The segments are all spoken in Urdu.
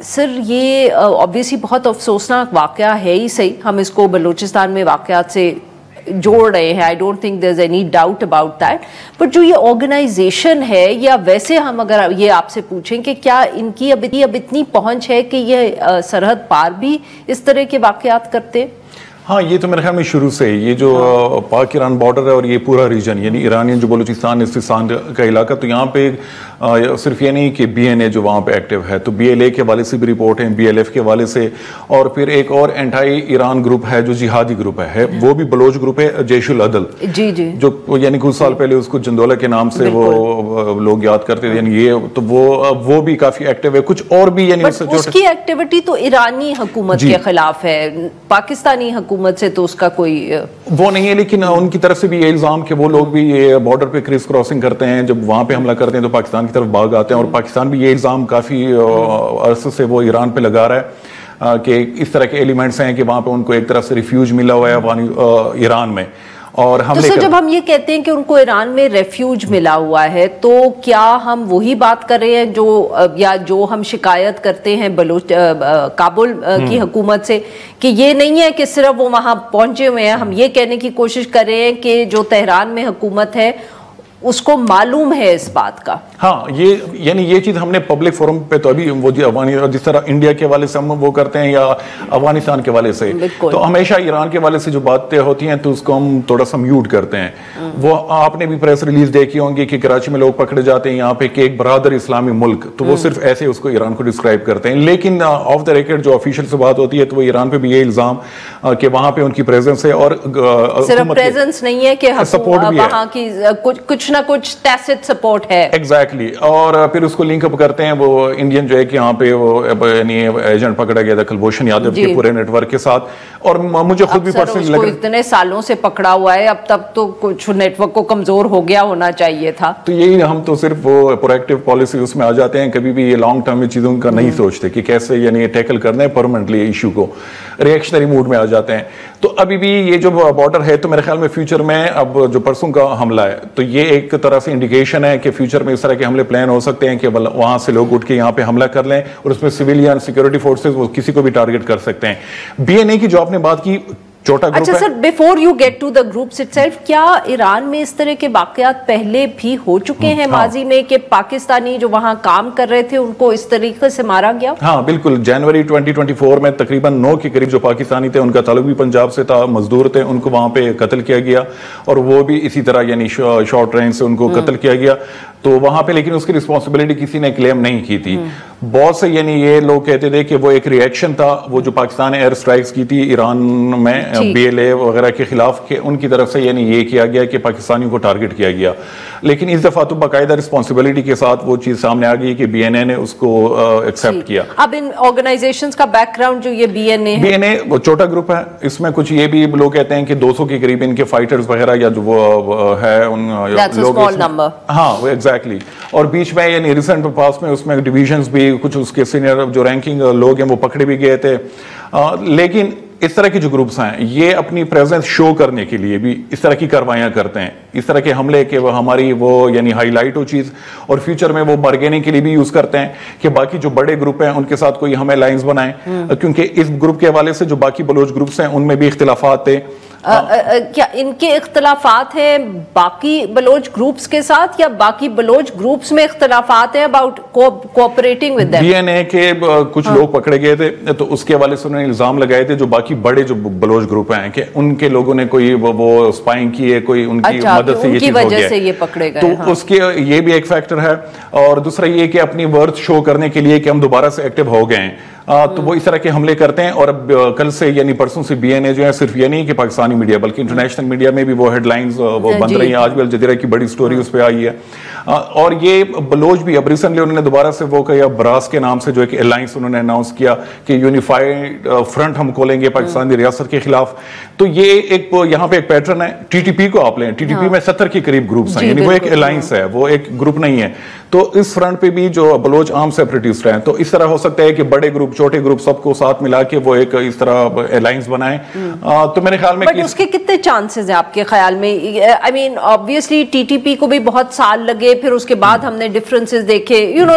سر یہ obviously بہت افسوسناک واقعہ ہے ہی صحیح, ہم اس کو بلوچستان میں واقعات سے جوڑ رہے ہیں, I don't think there's any doubt about that, but جو یہ آرگنائزیشن ہے, یا ویسے ہم اگر یہ آپ سے پوچھیں کہ کیا ان کی اب اتنی پہنچ ہے کہ یہ سرحد پار بھی اس طرح کے واقعات کرتے؟ ہاں, یہ تو میرے خیال میں شروع سے یہ جو پاک ایران بارڈر ہے اور یہ پورا ریجن یعنی ایرانین جو بلوچستان استان کا علاقہ, تو یہاں پہ صرف یہ نہیں کہ بی این اے جو وہاں پہ ایکٹیو ہے, تو بی ایل اے کے حوالے سے بھی رپورٹ ہیں, بی ایل ایف کے حوالے سے, اور پھر ایک اور اینٹائی ایران گروپ ہے جو جہادی گروپ ہے, وہ بھی بلوچ گروپ ہے, جیش العدل, جو یعنی کچھ سال پہلے اس کو جندولہ کے نام سے وہ لوگ یاد کرتے تھے, یعنی یہ تو وہ بھی کافی ایکٹیو ہے. کچھ اور بھی یعنی اس کی ایکٹیویٹی تو ایرانی حکومت کے خلاف ہے, پاکستانی حکومت سے تو اس کا کوئی وہ نہیں ہے, لیکن ان کی طرف سے بھی یہ الزام کہ وہ لوگ بھی یہ بارڈر پہ کریس کراسنگ کرتے ہیں, جب وہاں پہ حملہ کرتے ہیں تو پاکستان کی طرف بھاگ آتے ہیں, اور پاکستان بھی یہ الزام کافی عرصے سے وہ ایران پہ لگا رہا ہے کہ اس طرح کے ایلیمنٹس ہیں کہ وہاں پہ ان کو ایک طرف سے ریفیوج ملا ہوا ہے ایران میں. اور تو سر جب ہم یہ کہتے ہیں کہ ان کو ایران میں ریفیوج ملا ہوا ہے, تو کیا ہم وہی بات کر رہے ہیں جو ہم شکایت کرتے ہیں کابل کی حکومت سے, کہ یہ نہیں ہے کہ صرف وہ وہاں پہنچے ہوئے ہیں, ہم یہ کہنے کی کوشش کر رہے ہیں کہ جو تہران میں حکومت ہے اس کو معلوم ہے اس بات کا؟ ہاں, یعنی یہ چیز ہم نے پبلک فورم پہ تو ابھی وہ جس طرح انڈیا کے حوالے سے ہم وہ کرتے ہیں یا افغانستان کے حوالے سے, تو ہمیشہ ایران کے حوالے سے جو باتیں ہوتی ہیں تو اس کو ہم تھوڑا سا میوٹ کرتے ہیں. وہ آپ نے بھی پریس ریلیز دیکھی ہوں گی کہ کراچی میں لوگ پکڑے جاتے ہیں یہاں پہ کہ ایک برادر اسلامی ملک, تو وہ صرف ایسے اس کو ایران کو ڈسکرائب کرتے ہیں, لیکن آف دا ریکارڈ جو آفیشیل سے بات ہوتی ہے تو وہ ایران پہ بھی یہ الزام کہ وہاں پہ ان کی پریزنس ہے, اور صرف پریزنس نہیں ہے کہ وہاں کی کچھ نہ کچھ ٹیسٹ سپورٹ ہے. ایگزیکٹلی, اور پھر اس کو لنک اپ کرتے ہیں وہ انڈین جو ہے کہ یہاں پہ وہ یعنی ایجنٹ پکڑا گیا تھا کلبھوشن یادو کے پورے نیٹ ورک کے ساتھ, اور مجھے خود بھی پرسنلی لگا اتنے سالوں سے پکڑا ہوا ہے, اب تک تو کچھ نیٹ ورک کو کمزور ہو گیا ہونا چاہیے تھا. تو یہی ہم تو صرف وہ پرویکٹیو پالیسی اس میں آ جاتے ہیں, کبھی بھی یہ لانگ ٹرم میں چیزوں کا نہیں سوچتے کہ کیسے یعنی ٹیکل کرنا ہے پرماننٹلی ایشو کو, ریئیکشنری موڈ میں آ جاتے ہیں. تو ابھی بھی یہ جو بارڈر ہے تو میرے خیال میں فیوچر میں اب جو پرسوں کا حملہ ہے تو یہ ایک طرح سے انڈیکیشن ہے کہ فیوچر میں اس طرح کے حملے پلان ہو سکتے ہیں کہ وہاں سے لوگ اٹھ کے یہاں پہ حملہ کر لیں, اور اس میں سویلین سیکورٹی فورسز وہ کسی کو بھی ٹارگٹ کر سکتے ہیں. بی این اے کی جو آپ نے بات کی چھوٹا گروپ ہے. اچھا sir, before you get to the groups itself, کیا ایران میں اس طرح کے واقعات پہلے بھی ہو چکے ہیں ماضی میں کہ پاکستانی جو وہاں کام کر رہے تھے ان کو اس طریقے سے مارا گیا؟ ہاں بالکل, جنوری 2024 میں تقریباً 9 کے قریب جو پاکستانی تھے, ان کا تعلق بھی پنجاب سے تھا, مزدور تھے, ان کو وہاں پہ قتل کیا گیا, اور وہ بھی اسی طرح یعنی شارٹ رینج سے ان کو قتل کیا گیا. تو وہاں پہ لیکن اس کی رسپانسبلٹی کسی نے کلیم نہیں کی تھی. بہت سے یعنی یہ لوگ کہتے تھے کہ وہ ایک ریئیکشن تھا, وہ جو پاکستان نے ایئر سٹرائکس کی تھی ایران میں بی ایل اے وغیرہ کے خلاف, کہ ان کی طرف سے یعنی یہ کیا گیا کہ پاکستانیوں کو ٹارگٹ کیا گیا. لیکن اس دفعہ تو باقاعدہ رسپانسبلٹی کے ساتھ وہ چیز سامنے آ گئی کہ بی این اے نے اس کو ایکسیپٹ کیا. اب ان آرگنائزیشنز کا بیک گراؤنڈ جو یہ بی این اے وہ چھوٹا گروپ ہے, اس میں کچھ یہ بھی لوگ کہتے ہیں کہ 200 کے قریب ان کے فائٹرز وغیرہ یا جو وہ ہے ان لوگ, ہاں وہ ایگزیکٹلی. اور بیچ میں یعنی ریسنٹ پاس میں اس میں ڈویژنز بھی کچھ اس کے سینئر جو رینکنگ لوگ ہیں وہ پکڑے بھی گئے تھے. لیکن اس طرح کے جو گروپس ہیں یہ اپنی پریزنس شو کرنے کے لیے بھی اس طرح کی کاروائیاں کرتے ہیں, اس طرح کے حملے کہ وہ ہماری وہ یعنی ہائی لائٹ ہو چیز, اور فیوچر میں وہ بارگیننگ کے لیے بھی یوز کرتے ہیں کہ باقی جو بڑے گروپ ہیں ان کے ساتھ کوئی ہمیں لائنز بنائیں, کیونکہ اس گروپ کے حوالے سے جو باقی بلوچ گروپس ہیں ان میں بھی اختلافات تھے. کیا ان کے اختلافات ہیں باقی بلوچ گروپس کے ساتھ, یا باقی بلوچ گروپس میں اختلافات ہیں about cooperating with them؟ B N A کے کچھ لوگ پکڑے گئے تھے تو اس کے حوالے سے انہوں نے الزام لگائے تھے جو باقی بڑے جو بلوچ گروپ ہیں کہ ان کے لوگوں نے کوئی وہ سپائنگ کی ہے, کوئی ان کی مدد سے یہ چیز ہو گیا سے یہ پکڑے گئے. تو اس کے یہ بھی ایک فیکٹر ہے, اور دوسرا یہ کہ اپنی ورتھ شو کرنے کے لیے کہ ہم دوبارہ سے ایکٹیو ہو گئے ہیں, تو وہ اس طرح کے حملے کرتے ہیں. اور اب کل سے یعنی پرسوں سے بی این اے جو ہے صرف یہ نہیں کہ پاکستانی میڈیا بلکہ انٹرنیشنل میڈیا میں بھی وہ ہیڈ لائنز وہ بن رہی ہیں. آج بھی الجزیرہ کی بڑی سٹوری اس پہ آئی ہے. اور یہ بلوچ بھی اب ریسنٹلی انہوں نے دوبارہ سے وہ کیا براس کے نام سے جو ایک الائنس انہوں نے اناؤنس کیا کہ یونیفائیڈ فرنٹ ہم کھولیں گے پاکستانی ریاست کے خلاف. تو یہ ایک یہاں پہ ایک پیٹرن ہے. ٹی ٹی پی کو آپ لیں, ٹی ٹی پی میں 70 کے قریب گروپس ہیں, یعنی وہ ایک الائنس ہے, وہ ایک گروپ نہیں ہے. تو اس فرنٹ پہ بھی جو بلوچ عام سیپریٹسٹ ہیں, تو اس طرح ہو سکتا ہے کہ بڑے گروپ چھوٹے گروپ سب کو ساتھ ملا کے وہ ایک اس طرح الائنس بنائیں. تو میرے خیال میں اس کے کتنے چانسز ہیں آپ کے خیال میں؟ آئی مین obviously ٹی ٹی پی کو بھی بہت سال لگے, پھر اس کے بعد ہم نے ڈفرنسز دیکھے, یو نو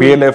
BLF,